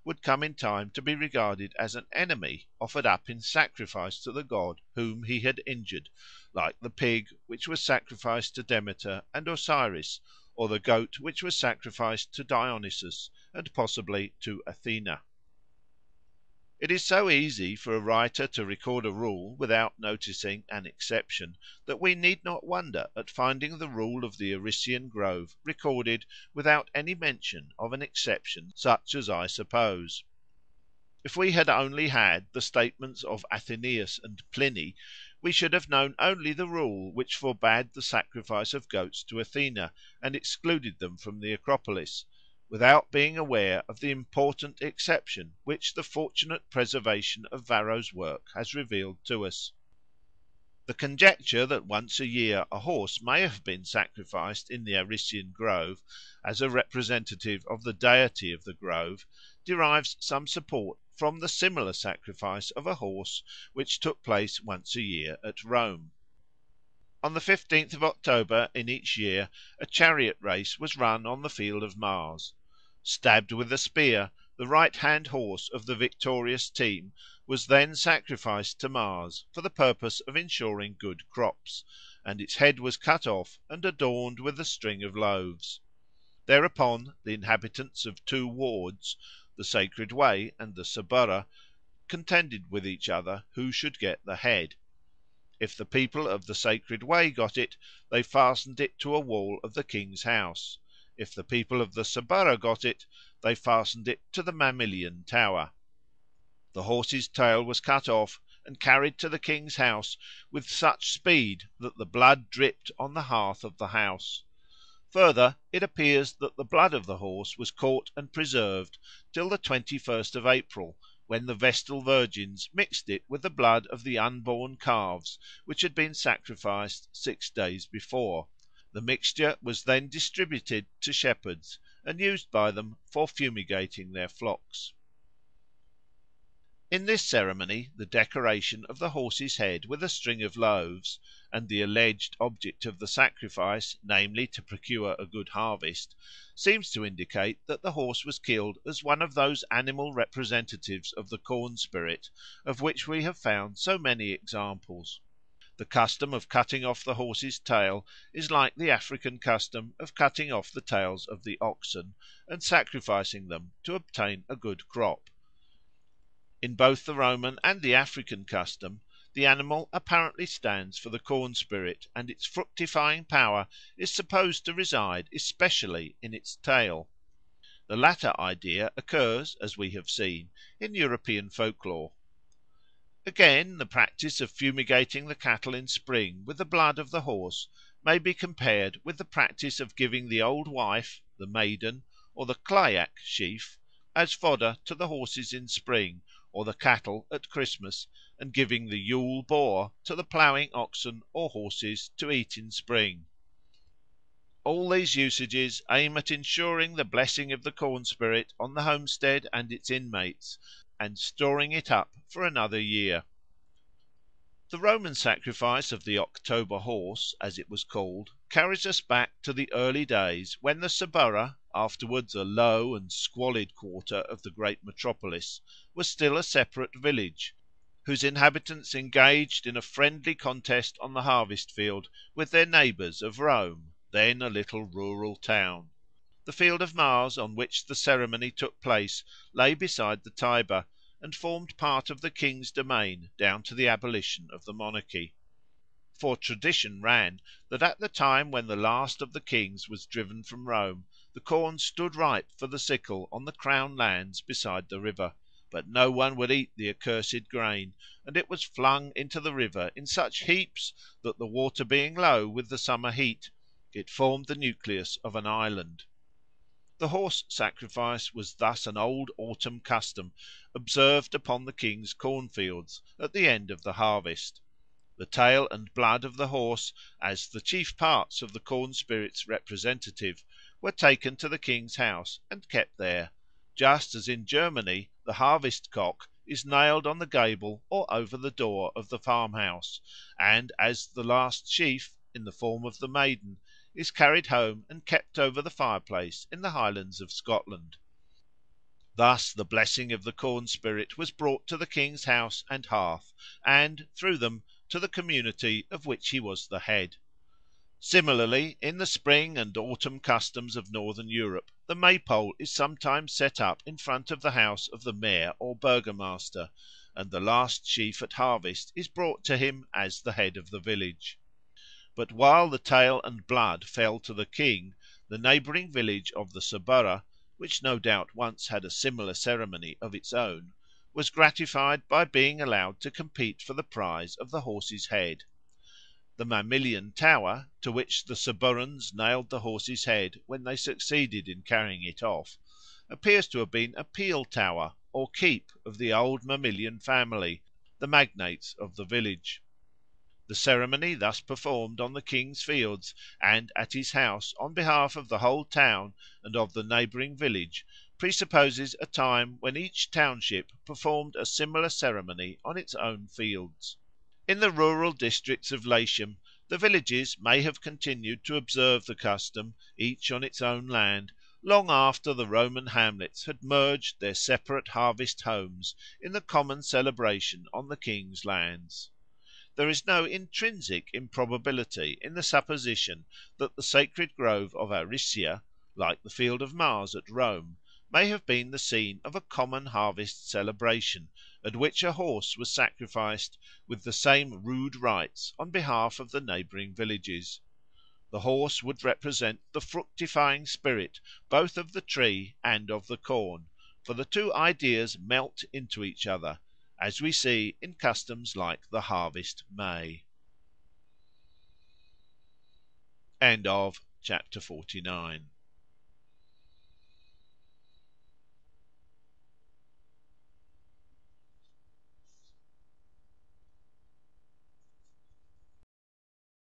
would come in time to be regarded as an enemy offered up in sacrifice to the god whom he had injured, like the pig which was sacrificed to Demeter and Osiris, or the goat which was sacrificed to Dionysus and possibly to Athena. It is so easy for a writer to record a rule without noticing an exception, that we need not wonder at finding the rule of the Arician grove recorded without any mention of an exception such as I suppose. If we had only had the statements of Athenaeus and Pliny, we should have known only the rule which forbade the sacrifice of goats to Athena and excluded them from the Acropolis, without being aware of the important exception which the fortunate preservation of Varro's work has revealed to us. The conjecture that once a year a horse may have been sacrificed in the Arician grove, as a representative of the deity of the grove, derives some support from the similar sacrifice of a horse which took place once a year at Rome. On the 15th of October in each year a chariot race was run on the field of Mars. Stabbed with a spear, the right-hand horse of the victorious team was then sacrificed to Mars for the purpose of ensuring good crops, and its head was cut off and adorned with a string of loaves. Thereupon the inhabitants of two wards, the Sacred Way and the Subura, contended with each other who should get the head. If the people of the Sacred Way got it, they fastened it to a wall of the king's house; if the people of the Subura got it, they fastened it to the Mamilian tower. The horse's tail was cut off and carried to the king's house with such speed that the blood dripped on the hearth of the house. Further, it appears that the blood of the horse was caught and preserved till the 21st of April, when the Vestal Virgins mixed it with the blood of the unborn calves which had been sacrificed 6 days before. The mixture was then distributed to shepherds, and used by them for fumigating their flocks. In this ceremony the decoration of the horse's head with a string of loaves, and the alleged object of the sacrifice, namely to procure a good harvest, seems to indicate that the horse was killed as one of those animal representatives of the corn spirit of which we have found so many examples. The custom of cutting off the horse's tail is like the African custom of cutting off the tails of the oxen and sacrificing them to obtain a good crop. In both the Roman and the African custom the animal apparently stands for the corn spirit, and its fructifying power is supposed to reside especially in its tail. The latter idea occurs, as we have seen, in European folk lore. Again, the practice of fumigating the cattle in spring with the blood of the horse may be compared with the practice of giving the old wife, the maiden, or the clyack sheaf as fodder to the horses in spring, or the cattle at Christmas, and giving the Yule boar to the ploughing oxen or horses to eat in spring. All these usages aim at ensuring the blessing of the corn spirit on the homestead and its inmates, and storing it up for another year. The Roman sacrifice of the October horse, as it was called, carries us back to the early days when the Subura, afterwards a low and squalid quarter of the great metropolis, was still a separate village, whose inhabitants engaged in a friendly contest on the harvest field with their neighbours of Rome, then a little rural town. The field of Mars on which the ceremony took place lay beside the Tiber, and formed part of the king's domain down to the abolition of the monarchy. For tradition ran that at the time when the last of the kings was driven from Rome, the corn stood ripe for the sickle on the crown lands beside the river, but no one would eat the accursed grain, and it was flung into the river in such heaps that, the water being low with the summer heat, it formed the nucleus of an island. The horse sacrifice was thus an old autumn custom, observed upon the king's cornfields at the end of the harvest. The tail and blood of the horse, as the chief parts of the corn spirit's representative, were taken to the king's house and kept there, just as in Germany the harvest cock is nailed on the gable or over the door of the farmhouse, and as the last sheaf, in the form of the Maiden, is carried home and kept over the fireplace in the Highlands of Scotland. Thus the blessing of the corn spirit was brought to the king's house and hearth, and, through them, to the community of which he was the head. Similarly, in the spring and autumn customs of Northern Europe, the Maypole is sometimes set up in front of the house of the mayor or burgomaster, and the last sheaf at harvest is brought to him as the head of the village. But while the tail and blood fell to the king, the neighbouring village of the Subura, which no doubt once had a similar ceremony of its own, was gratified by being allowed to compete for the prize of the horse's head. The Mamilian tower, to which the Suburans nailed the horse's head when they succeeded in carrying it off, appears to have been a peel tower or keep of the old Mamilian family, the magnates of the village. The ceremony thus performed on the king's fields and at his house on behalf of the whole town and of the neighbouring village presupposes a time when each township performed a similar ceremony on its own fields. In the rural districts of Latium the villages may have continued to observe the custom, each on its own land, long after the Roman hamlets had merged their separate harvest homes in the common celebration on the king's lands. There is no intrinsic improbability in the supposition that the sacred grove of Aricia, like the Field of Mars at Rome, may have been the scene of a common harvest celebration, at which a horse was sacrificed with the same rude rites on behalf of the neighbouring villages. The horse would represent the fructifying spirit both of the tree and of the corn, for the two ideas melt into each other, as we see in customs like the Harvest May. Chapter 49